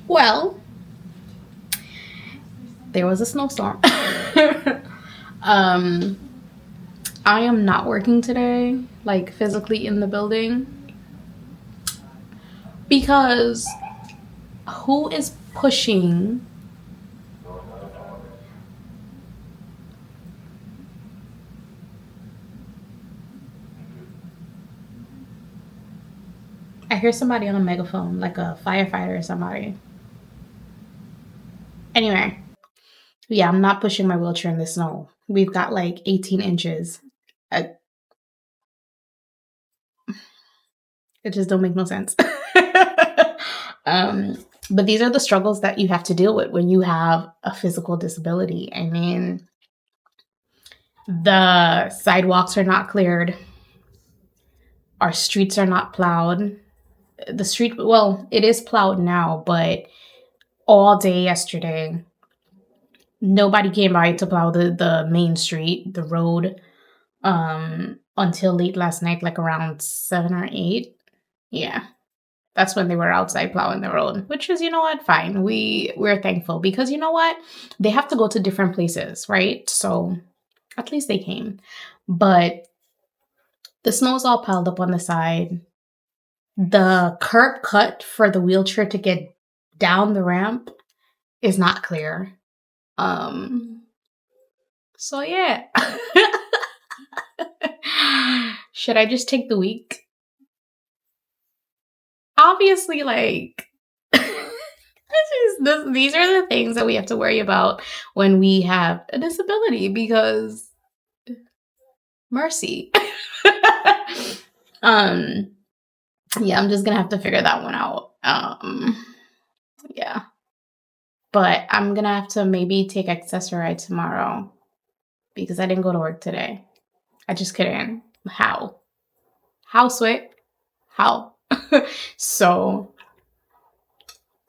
Well, there was a snowstorm. um, I am not working today, like physically in the building, because who is pushing? I hear somebody on a megaphone, like a firefighter or somebody. Anyway, yeah, I'm not pushing my wheelchair in the snow. We've got like 18 inches. I, it just don't make no sense. um, but these are the struggles that you have to deal with when you have a physical disability. I mean, the sidewalks are not cleared. Our streets are not plowed. The street, well, it is plowed now, but all day yesterday, nobody came by to plow the main street, the road, until late last night, like around 7 or 8. Yeah, that's when they were outside plowing the road, which is, you know what, fine. We're thankful because you know what, they have to go to different places, right? So at least they came, but the snow's all piled up on the side. The curb cut for the wheelchair to get down the ramp is not clear. Um, so yeah. Should I just take the week? Obviously, like these are the things that we have to worry about when we have a disability because mercy. um yeah, I'm just gonna have to figure that one out. Yeah. But I'm gonna have to maybe take Accessoride tomorrow because I didn't go to work today. I just couldn't. How? How, Sweet? How? So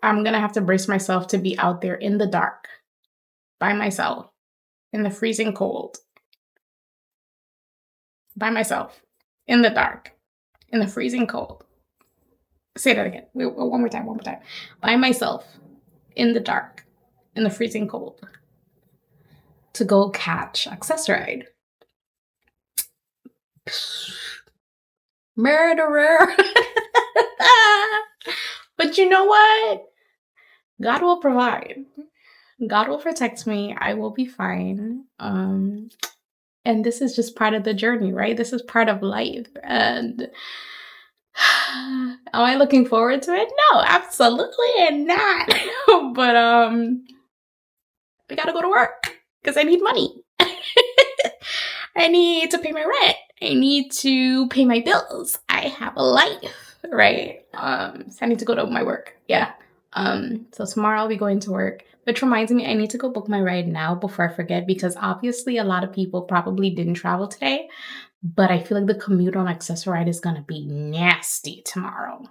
I'm gonna have to brace myself to be out there in the dark by myself in the freezing cold by myself in the dark in the freezing cold. Say that again. One more time. One more time. By myself in the dark in the freezing cold to go catch Accessoride. Murderer. But you know what? God will provide. God will protect me. I will be fine. And this is just part of the journey, right? This is part of life. And am I looking forward to it? No, absolutely not. But I gotta go to work because I need money. I need to pay my rent. I need to pay my bills. I have a life, right? So I need to go to my work. Yeah. So tomorrow I'll be going to work, which reminds me I need to go book my ride now before I forget because obviously a lot of people probably didn't travel today, but I feel like the commute on Accessoride is gonna be nasty tomorrow.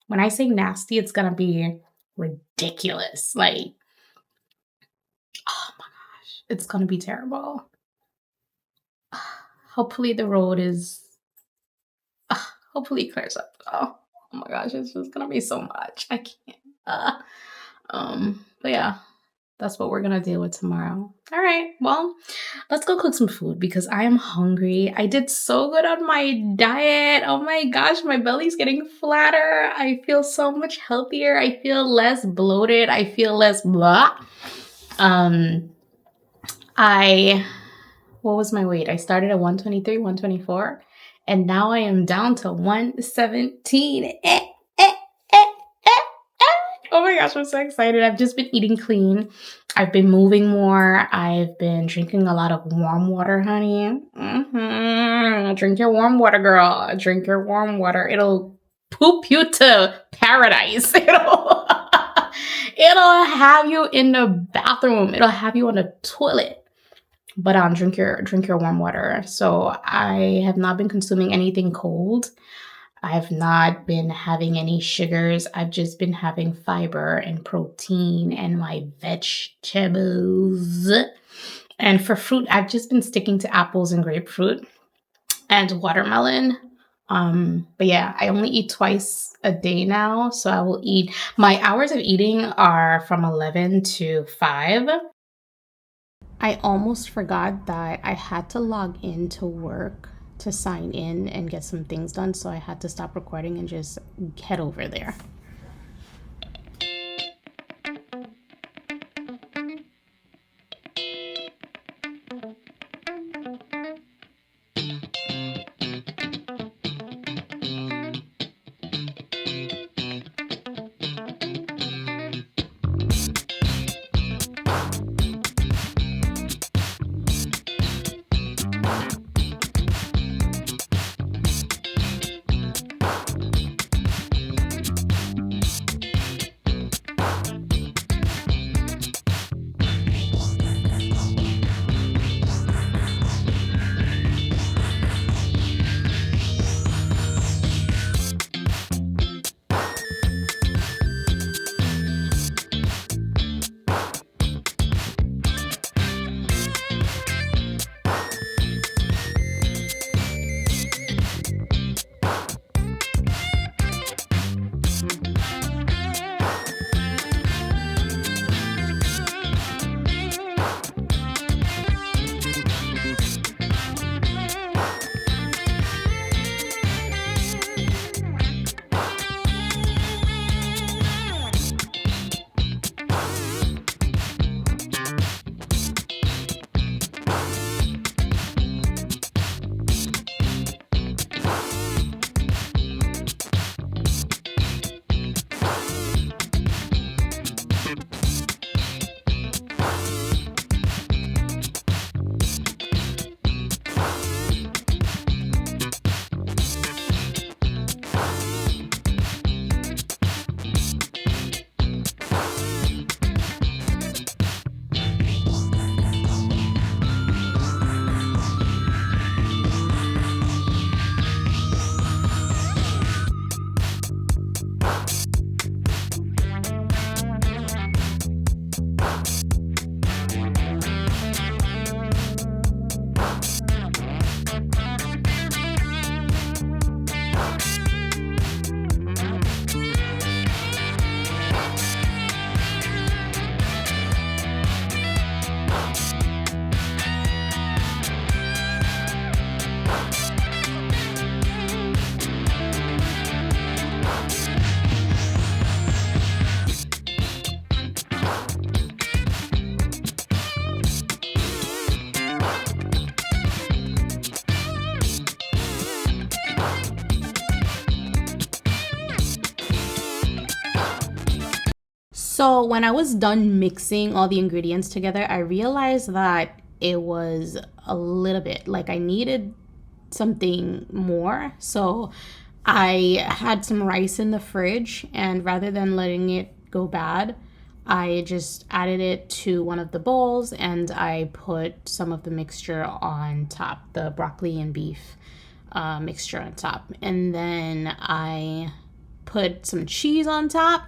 When I say nasty, it's gonna be ridiculous. Like, oh my gosh, it's gonna be terrible. Hopefully the road is hopefully it clears up. Oh my gosh, it's just gonna be so much. I can't. But yeah, that's what we're gonna deal with tomorrow. All right, well, let's go cook some food because I am hungry. I did so good on my diet. Oh my gosh, my belly's getting flatter. I feel so much healthier. I feel less bloated. I feel less blah. Um, I what was my weight? I started at 123, 124, and now I am down to 117. Oh my gosh, I'm so excited. I've just been eating clean. I've been moving more. I've been drinking a lot of warm water, honey. Drink your warm water, girl. Drink your warm water. It'll poop you to paradise. It'll have you in the bathroom. It'll have you on the toilet. But drink your warm water. So I have not been consuming anything cold. I've not been having any sugars. I've just been having fiber and protein and my vegetables. And for fruit, I've just been sticking to apples and grapefruit and watermelon. But yeah, I only eat twice a day now. So I will eat, my hours of eating are from 11 to 5. I almost forgot that I had to log into work to sign in and get some things done. So I had to stop recording and just head over there. So when I was done mixing all the ingredients together, I realized that it was a little bit like I needed something more. So I had some rice in the fridge, and rather than letting it go bad, I just added it to one of the bowls and I put some of the mixture on top, the broccoli and beef mixture on top. And then I put some cheese on top.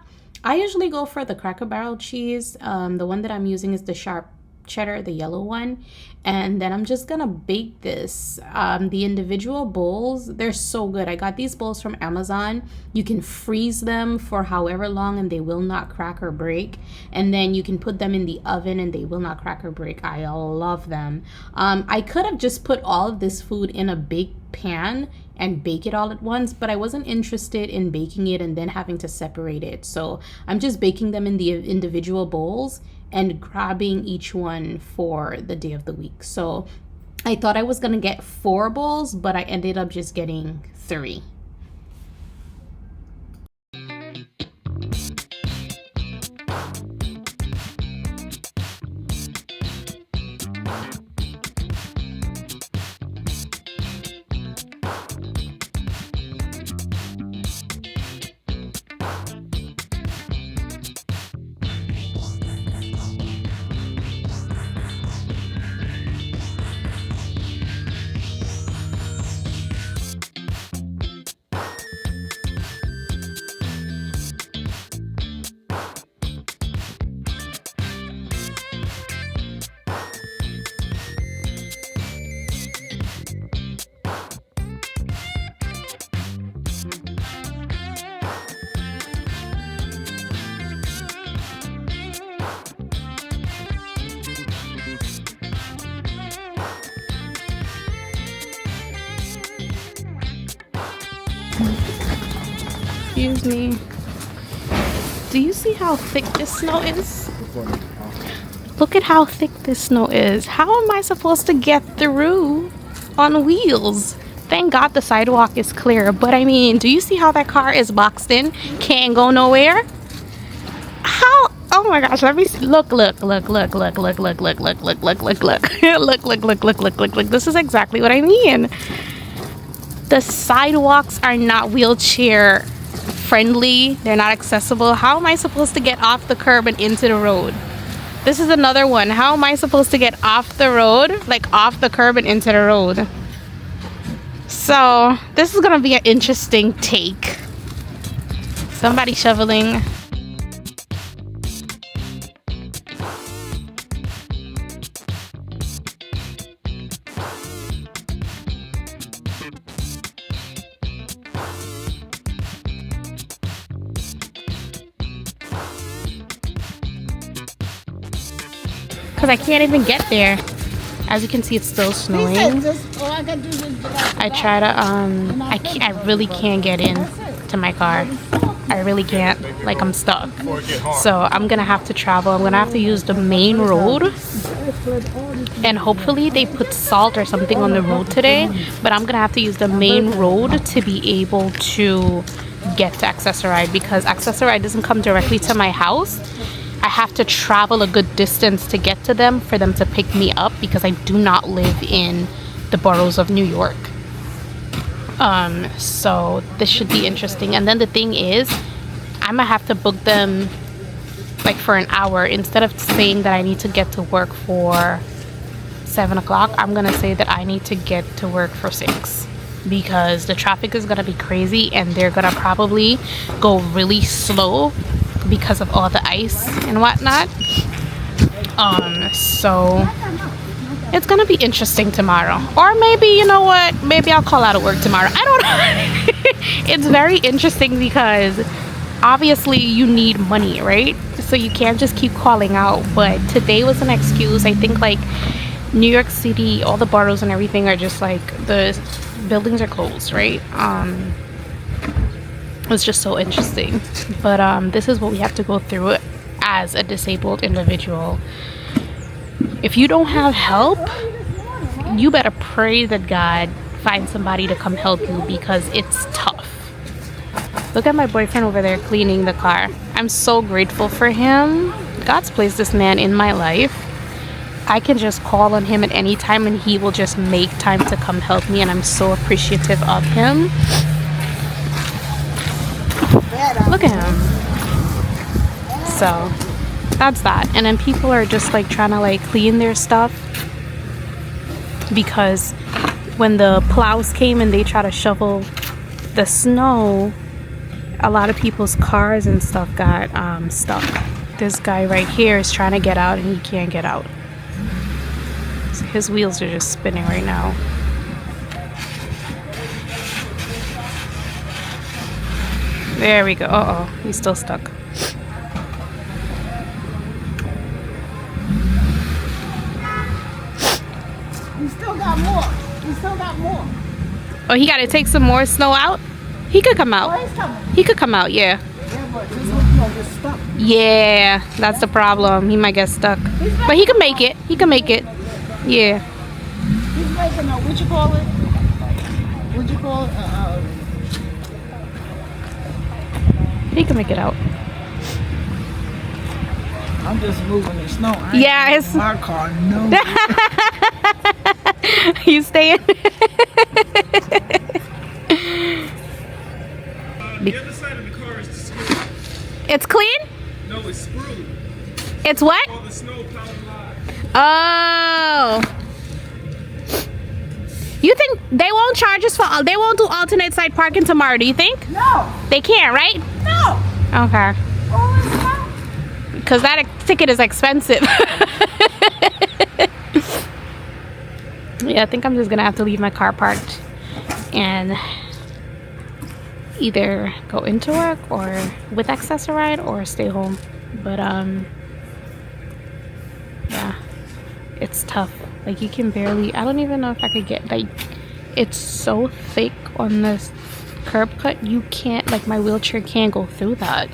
I usually go for the Cracker Barrel cheese. The one that I'm using is the sharp cheddar, the yellow one. And then I'm just gonna bake this. The individual bowls, they're so good. I got these bowls from Amazon. You can freeze them for however long and they will not crack or break. And then you can put them in the oven and they will not crack or break. I love them. I could have just put all of this food in a big pan and bake it all at once, but I wasn't interested in baking it and then having to separate it. So I'm just baking them in the individual bowls and grabbing each one for the day of the week. So I thought I was gonna get 4 bowls, but I ended up just getting 3. Excuse me. Do you see how thick this snow is? Look at how thick this snow is. How am I supposed to get through on wheels? Thank God the sidewalk is clear. But I mean, do you see how that car is boxed in? Can't go nowhere? How? Oh my gosh, let me see. Look. Look. This is exactly what I mean. The sidewalks are not wheelchair friendly. They're not accessible. How am I supposed to get off the curb and into the road? This is another one. How am I supposed to get off the road, like off the curb and into the road? So this is gonna be an interesting take. Somebody shoveling. Because I can't even get there. As you can see, it's still snowing. I try to I really can't get in to my car. I really can't. Like, I'm stuck. So I'm gonna have to travel. I'm gonna have to use the main road, and hopefully they put salt or something on the road today. But I'm gonna have to use the main road to be able to get to Access-A-Ride, because Access-A-Ride doesn't come directly to my house. I have to travel a good distance to get to them for them to pick me up, because I do not live in the boroughs of New York. So this should be interesting. And then the thing is, I'm gonna have to book them like for an hour. Instead of saying that I need to get to work for 7 o'clock, I'm gonna say that I need to get to work for 6, because the traffic is gonna be crazy and they're gonna probably go really slow because of all the ice and whatnot. So it's gonna be interesting tomorrow. Or maybe, you know what, maybe I'll call out of work tomorrow. I don't know. It's very interesting because obviously you need money, right? So you can't just keep calling out. But today was an excuse. I think like New York City, all the boroughs and everything are just like, the buildings are closed, right? It's just so interesting. But this is what we have to go through as a disabled individual. If you don't have help, you better pray that God finds somebody to come help you, because it's tough. Look at my boyfriend over there cleaning the car. I'm so grateful for him. God's placed this man in my life. I can just call on him at any time and he will just make time to come help me, and I'm so appreciative of him. Look at him. So that's that. And then people are just like trying to like clean their stuff, because when the plows came and they try to shovel the snow, a lot of people's cars and stuff got stuck. This guy right here is trying to get out and he can't get out. So his wheels are just spinning right now. There we go. Uh-oh, he's still stuck. We still got more. We still got more. Oh, he got to take some more snow out? He could come out. Oh, he's coming. He could come out, yeah. Yeah, but this one's gonna get stuck. Yeah, that's the problem. He might get stuck. But he can make it. He can make it. Yeah. He's making a, what you call it? What you call it? He can make it out. I'm just moving the snow. Yeah, it's my car. No. You staying? The other side of the car is screwed. It's clean? No, it's screwed. It's what? All the snow piled high. Oh. You think they won't charge us for, they won't do alternate side parking tomorrow, do you think? No. They can't, right? No. Okay. Oh, it's not. Because that ticket is expensive. Yeah, I think I'm just gonna have to leave my car parked and either go into work or with Access-A-Ride or stay home. But yeah, it's tough. Like, you can barely, I don't even know if I could get, like, it's so thick on the curb cut, you can't, like, my wheelchair can't go through that.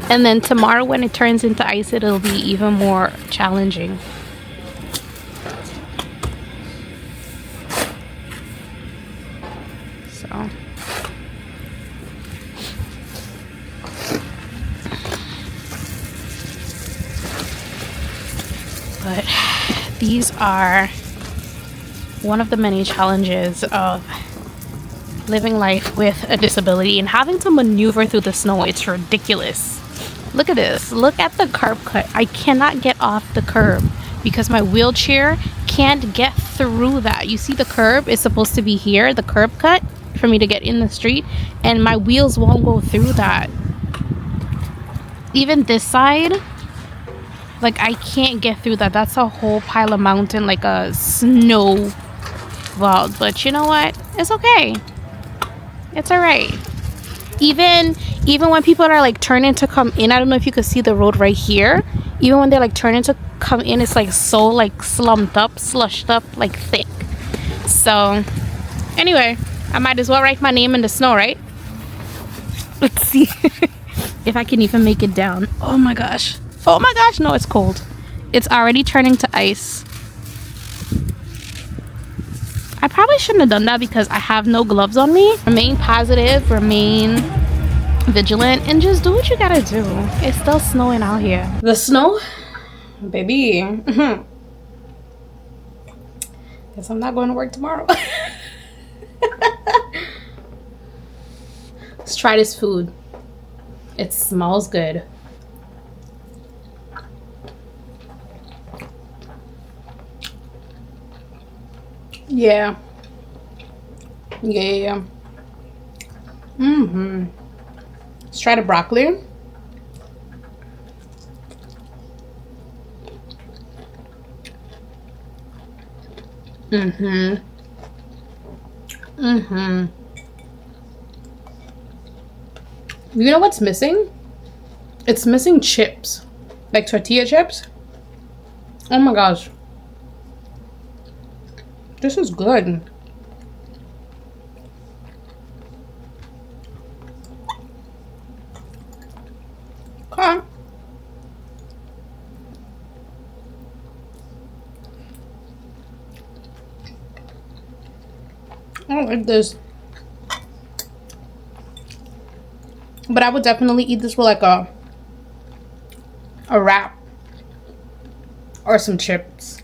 And then tomorrow when it turns into ice, it'll be even more challenging. So but these are one of the many challenges of living life with a disability and having to maneuver through the snow. It's ridiculous. Look at this. Look at the curb cut. I cannot get off the curb because my wheelchair can't get through that. You see the curb is supposed to be here, the curb cut, for me to get in the street, and my wheels won't go through that. Even this side, like, I can't get through that. That's a whole pile of mountain, like a snow vault. But you know what? It's okay. It's all right. Even when people are like turning to come in, I don't know if you could see the road right here. Even when they're like turning to come in, it's like so like slumped up, slushed up, like thick. So anyway, I might as well write my name in the snow, right? Let's see if I can even make it down. Oh my gosh. Oh my gosh, no, it's cold. It's already turning to ice. I probably shouldn't have done that because I have no gloves on me. Remain positive, remain vigilant, and just do what you gotta do. It's still snowing out here. The snow, baby. Guess I'm not going to work tomorrow. Let's try this food. It smells good. Yeah. Yeah. Let's try the broccoli. You know what's missing? It's missing chips. Like tortilla chips. Oh my gosh. This is good. Okay. I don't like this. But I would definitely eat this with like a wrap or some chips.